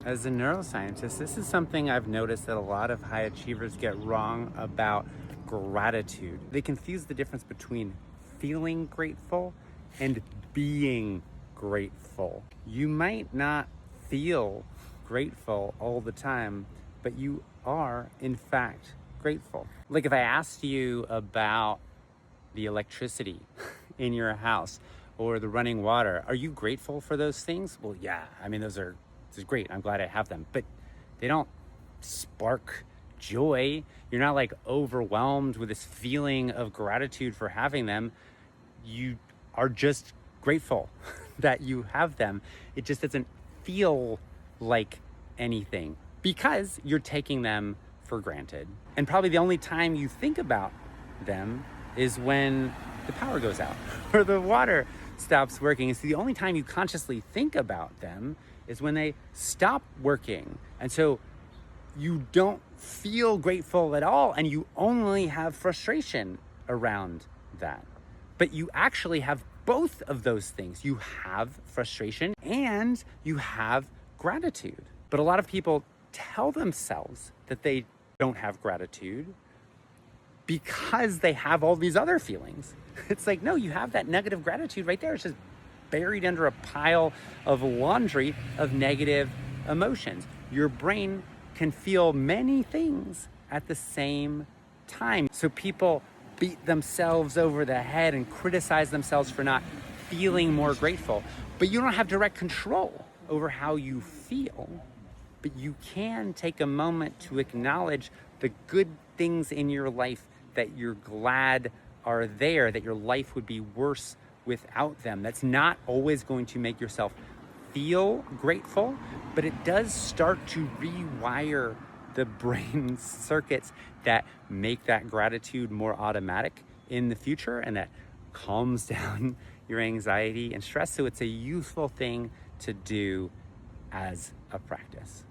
As a neuroscientist, this is something I've noticed that a lot of high achievers get wrong about gratitude. They confuse the difference between feeling grateful and being grateful. You might not feel grateful all the time, but you are, in fact, grateful. Like if I asked you about the electricity in your house or the running water, are you grateful for those things? Well, yeah, I mean, this is great. I'm glad I have them, but they don't spark joy. You're not like overwhelmed with this feeling of gratitude for having them. You are just grateful that you have them. It just doesn't feel like anything because you're taking them for granted. And probably the only time you think about them is when the power goes out or the water stops working. And so the only time you consciously think about them is when they stop working. And so you don't feel grateful at all, and you only have frustration around that. But you actually have both of those things. You have frustration and you have gratitude. But a lot of people tell themselves that they don't have gratitude because they have all these other feelings. It's like, no, you have that negative gratitude right there. It's just buried under a pile of laundry of negative emotions. Your brain can feel many things at the same time. So people beat themselves over the head and criticize themselves for not feeling more grateful. But you don't have direct control over how you feel. But you can take a moment to acknowledge the good things in your life that you're glad are there, that your life would be worse without them. That's not always going to make yourself feel grateful, but it does start to rewire the brain circuits that make that gratitude more automatic in the future, and that calms down your anxiety and stress. So it's a useful thing to do as a practice.